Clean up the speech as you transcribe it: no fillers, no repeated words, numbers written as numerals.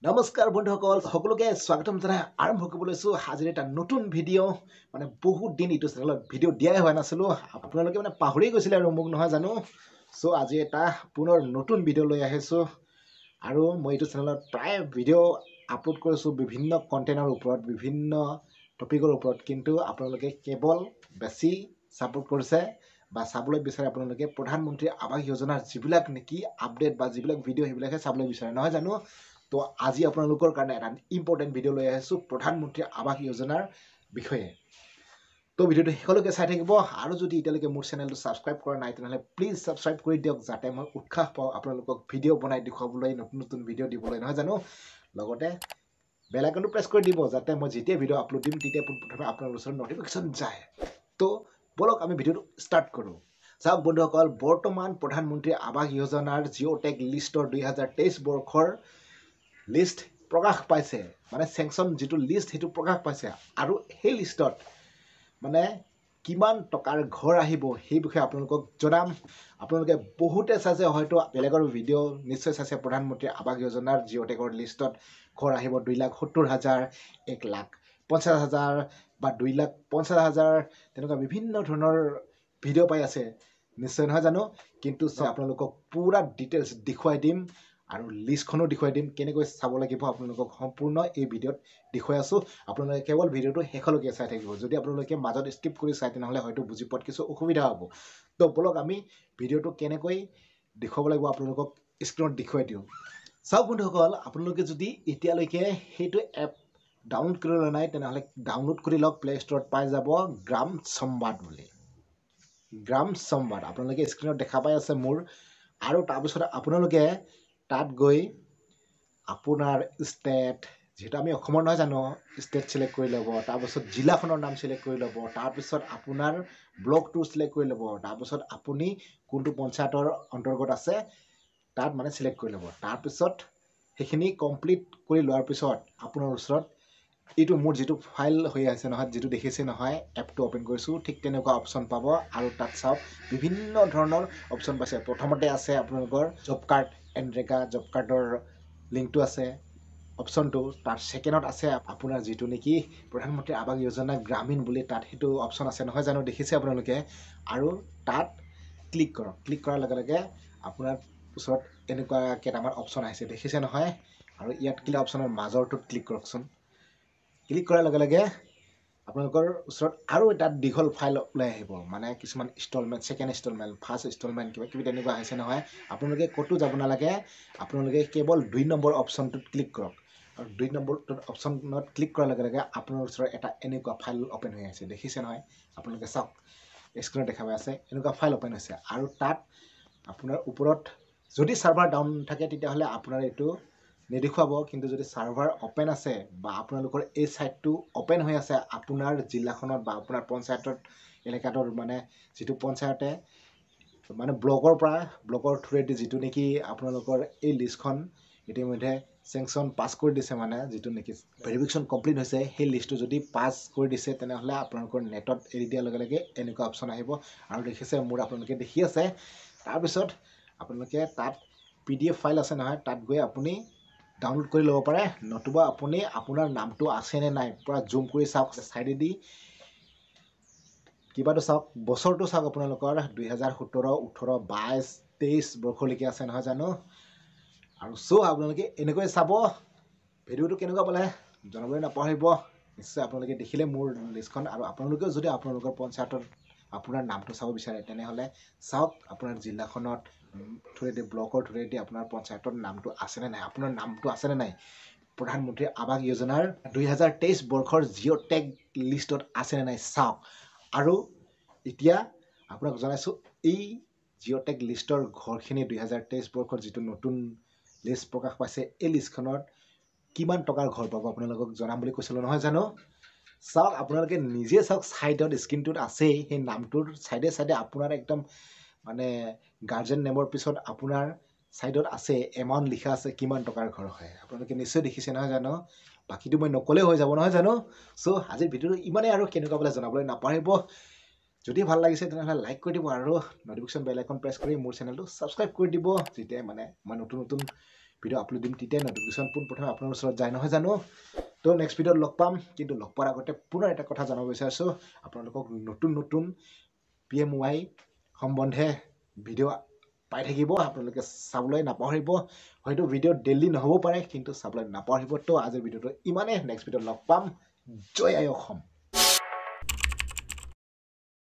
নমস্কাৰ বন্ধুসকল সকলোকে স্বাগতম জনাই আৰম্ভ কৰিব লৈছোঁ আজিৰ এটা নতুন ভিডিঅ' মানে বহুত দিন ইটো চেনেলত ভিডিঅ' দিয়াই হোৱা নাছিলোঁ আপোনালোকে মানে পাহৰি গৈছিলে আৰু মোক নহয় জানো চ' আজি এটা পুনৰ নতুন ভিডিঅ' লৈ আহিছোঁ আৰু মই এইটো চেনেলত প্ৰায় ভিডিঅ' আপলোড কৰিছোঁ বিভিন্ন কণ্টেণ্টৰ ওপৰত বিভিন্ন টপিকৰ ওপৰত কিন্তু আপোনালোকে কেৱল বেছি ছাপোৰ্ট কৰিছে বা চাবলৈ বিচাৰে আপোনালোকে প্ৰধানমন্ত্ৰী আৱাস যোজনাৰ যিবিলাক নেকি আপডেট বা যিবিলাক ভিডিঅ' সেইবিলাকহে চাবলৈ বিচাৰে নহয় জানো তো আজি আপোনালোকৰ কাৰণে এটা ইম্পৰ্টেণ্ট ভিডিঅ' লৈ আহিছোঁ প্ৰধানমন্ত্ৰী আৱাস যোজনাৰ বিষয়ে তো ভিডিঅ'টো শেষলৈকে চাই থাকিব আৰু যদি এতিয়ালৈকে মোৰ চেনেলটো ছাবস্ক্ৰাইব কৰা নাই তেনেহ'লে প্লিজ ছাবস্ক্ৰাইব কৰি দিয়ক যাতে মই উৎসাহ পাওঁ আপোনালোকক ভিডিঅ' বনাই দেখুৱাবলৈ নতুন নতুন ভিডিঅ' দিবলৈ নহয় জানো লগতে বেল আইকনটো প্ৰেছ কৰি দিব যাতে মই যেতিয়া ভিডিঅ' আপলোড দিম তেতিয়া প্ৰথমে আপোনালোকৰ ওচৰত নটিফিকেশ্যন যায় তো বলক আমি ভিডিঅ'টো ষ্টাৰ্ট কৰোঁ চাওক বন্ধুসকল বৰ্তমান প্ৰধানমন্ত্ৰী আৱাস যোজনাৰ জিঅ' টেগ লিষ্টৰ 2023 বৰ্ষৰ লিষ্ট প্ৰকাশ পাইছে মানে চেংচন যিটো লিষ্ট সেইটো প্ৰকাশ পাইছে আৰু সেই লিষ্টত মানে কিমান টকাৰ ঘৰ আহিব সেই বিষয়ে আপোনালোকক জনাম আপোনালোকে বহুতে চাইছে হয়তো বেলেগৰ ভিডিঅ' নিশ্চয় চাইছে প্ৰধানমন্ত্ৰী আৱাস যোজনাৰ জিঅ' টেগৰ লিষ্টত ঘৰ আহিব 2,70,000 1,50,000 বা 2,50,000 তেনেকুৱা বিভিন্ন ধৰণৰ ভিডিঅ' পাই আছে নিশ্চয় নহয় জানো কিন্তু আপোনালোকক পুৰা ডিটেইলছ দেখুৱাই দিম আৰু লিষ্টখনো দেখুৱাই দিম কেনেকৈ চাব লাগিব আপোনালোকক সম্পূৰ্ণ এই ভিডিঅ'ত দেখুৱাই আছোঁ আপোনালোকে কেৱল ভিডিঅ'টো শেষলৈকে চাই থাকিব যদি আপোনালোকে মাজত স্কিপ কৰি চাই তেনেহ'লে হয়তো বুজি পোৱাত কিছু অসুবিধা হ'ব তো বলক আমি ভিডিঅ'টো কেনেকৈ দেখুৱাব লাগিব আপোনালোকক স্ক্ৰীণত দেখুৱাই দিওঁ চাওক বন্ধুসকল আপোনালোকে যদি এতিয়ালৈকে সেইটো এপ ডাউনলোড কৰি লোৱা নাই তেনেহ'লে ডাউনলোড কৰি লওক প্লে' ষ্ট'ৰত পাই যাব গ্ৰাম সম্বাদ বুলি গ্ৰাম সম্বাদ আপোনালোকে স্ক্ৰীণত দেখা পাই আছে মোৰ আৰু তাৰপিছত আপোনালোকে তাত গৈ আপোনাৰ ষ্টেট যিহেতু আমি অসমৰ নহয় জানো ষ্টেট চিলেক্ট কৰি ল'ব তাৰপিছত জিলাখনৰ নাম চিলেক্ট কৰি ল'ব তাৰপিছত আপোনাৰ ব্লকটো চিলেক্ট কৰি ল'ব তাৰপিছত আপুনি কোনটো পঞ্চায়তৰ অন্তৰ্গত আছে তাত মানে চিলেক্ট কৰি ল'ব তাৰপিছত সেইখিনি কমপ্লিট কৰি লোৱাৰ পিছত আপোনাৰ ওচৰত এইটো মোৰ যিটো ফাইল হৈ আছে নহয় যিটো দেখিছে নহয় এপটো অ'পেন কৰিছোঁ ঠিক তেনেকুৱা অপশ্যন পাব আৰু তাত চাওক বিভিন্ন ধৰণৰ অপশ্যন পাইছে প্ৰথমতে আছে আপোনালোকৰ জব কাৰ্ড এনৰেগা জব কাৰ্ডৰ লিংকটো আছে অপশ্যনটো তাৰ ছেকেণ্ডত আছে আপোনাৰ যিটো নেকি প্ৰধানমন্ত্ৰী আৱাস যোজনা গ্ৰামীণ বুলি তাত সেইটো অপশ্যন আছে নহয় জানো দেখিছে আপোনালোকে আৰু তাত ক্লিক কৰক ক্লিক কৰাৰ লগে লগে আপোনাৰ ওচৰত এনেকুৱা কেইটামান অপশ্যন আহিছে দেখিছে নহয় আৰু ইয়াত ক্লিক অপশ্যনৰ মাজৰটোত ক্লিক কৰকচোন ক্লিক কৰাৰ লগে লগে আপোনালোকৰ ওচৰত আৰু এটা দীঘল ফাইল ওলাই আহিব মানে কিছুমান instalment second instalment first instalment কিবা কিবি তেনেকুৱা আহিছে নহয় আপোনালোকে ক'তো যাব নালাগে আপোনালোকে কেৱল 2 নম্বৰ অপশ্যনটোত ক্লিক কৰক আৰু 2 নম্বৰটোত অপশ্যনত ক্লিক কৰাৰ লগে লগে আপোনাৰ ওচৰত এটা এনেকুৱা ফাইল অ'পেন হৈ আছে দেখিছে নহয় আপোনালোকে চাওক স্ক্ৰীণত দেখা পাই আছে এনেকুৱা ফাইল অ'পেন হৈছে আৰু তাত আপোনাৰ ওপৰত যদি ছাৰ্ভাৰ ডাউন থাকে তেতিয়াহ'লে আপোনাৰ এইটো নেদেখুৱাব কিন্তু যদি ছাৰ্ভাৰ অ'পেন আছে বা আপোনালোকৰ এই ছাইটটো অ'পেন হৈ আছে আপোনাৰ জিলাখনত বা আপোনাৰ পঞ্চায়তৰ এলেকাটোৰ মানে যিটো পঞ্চায়তে মানে ব্লকৰ থ্ৰুৱেদি যিটো নেকি আপোনালোকৰ এই লিষ্টখন ইতিমধ্যে চেংচন পাছ কৰি দিছে মানে যিটো নেকি ভেৰিফিকেশ্যন কমপ্লিট হৈছে সেই লিষ্টটো যদি পাছ কৰি দিছে তেনেহ'লে আপোনালোকৰ নেটত এৰি দিয়াৰ লগে লগে এনেকুৱা অপশ্যন আহিব আৰু দেখিছে মোৰ আপোনালোকে দেখি আছে তাৰপিছত আপোনালোকে তাত PDF ফাইল আছে নহয় তাত গৈ আপুনি ডাউনলোড কৰি ল'ব পাৰে নতুবা আপুনি আপোনাৰ নামটো আছেনে নাই পূৰা জুম কৰি চাওক চাইডেদি কিবাটো চাওক বছৰটো চাওক আপোনালোকৰ 2017 18 22 23 বৰ্ষলৈকে আছে নহয় জানো আৰু আপোনালোকে এনেকৈ চাব ভিডিঅ'টো কেনেকুৱা পালে জনাবলৈ নাপাহৰিব নিশ্চয় আপোনালোকে দেখিলে মোৰ লিষ্টখন আৰু আপোনালোকেও যদি আপোনালোকৰ পঞ্চায়তত আপোনাৰ নামটো চাব বিচাৰে তেনেহ'লে চাওক আপোনাৰ জিলাখনত থ্ৰুৱেদি ব্লকৰ থ্ৰুৱেদি আপোনাৰ পঞ্চায়তৰ নামটো আছেনে নাই আপোনাৰ নামটো আছেনে নাই প্ৰধানমন্ত্ৰী আৱাস যোজনাৰ 2023 বৰ্ষৰ জিঅ' টেগ লিষ্টত আছেনে নাই চাওক আৰু এতিয়া আপোনাক জনাইছোঁ এই জিঅ' টেগ লিষ্টৰ ঘৰখিনি 2023 বৰ্ষৰ যিটো নতুন লিষ্ট প্ৰকাশ পাইছে এই লিষ্টখনত কিমান টকাৰ ঘৰ পাব আপোনালোকক জনাম বুলি কৈছিলোঁ নহয় জানো চাওক আপোনালোকে নিজে চাওক ছাইডত স্ক্ৰীণটোত আছেই সেই নামটোৰ ছাইডে ছাইডে আপোনাৰ একদম মানে গাৰ্জেন নেমৰ পিছত আপোনাৰ ছাইডত আছে এমাউণ্ট লিখা আছে কিমান টকাৰ ঘৰ হয় আপোনালোকে নিশ্চয় দেখিছে নহয় জানো বাকীটো মই নক'লেই হৈ যাব নহয় জানো চ' আজিৰ ভিডিঅ'টো ইমানেই আৰু কেনেকুৱা বোলে জনাবলৈ নাপাহৰিব যদি ভাল লাগিছে তেনেহ'লে লাইক কৰি দিব আৰু নটিফিকেশ্যন বেল আইকন প্ৰেছ কৰি মোৰ চেনেলটো ছাবস্ক্ৰাইব কৰি দিব যেতিয়া মানে মই নতুন নতুন ভিডিঅ' আপলোড দিম তেতিয়াই নটিফিকেশ্যন পোনপ্ৰথমে আপোনাৰ ওচৰত যায় নহয় জানো তো নেক্সট ভিডিঅ'ত লগ পাম কিন্তু লগ পোৱাৰ আগতে পুনৰ এটা কথা জনাব বিচাৰিছোঁ আপোনালোকক নতুন PMY সম্বন্ধে ভিডিঅ' পাই থাকিব আপোনালোকে চাবলৈ নাপাহৰিব হয়তো ভিডিঅ' ডেইলি নহ'ব পাৰে কিন্তু চাবলৈ নাপাহৰিব তো আজিৰ ভিডিঅ'টো ইমানেই নেক্সট ভিডিঅ'ত লগ পাম জয় আই অসম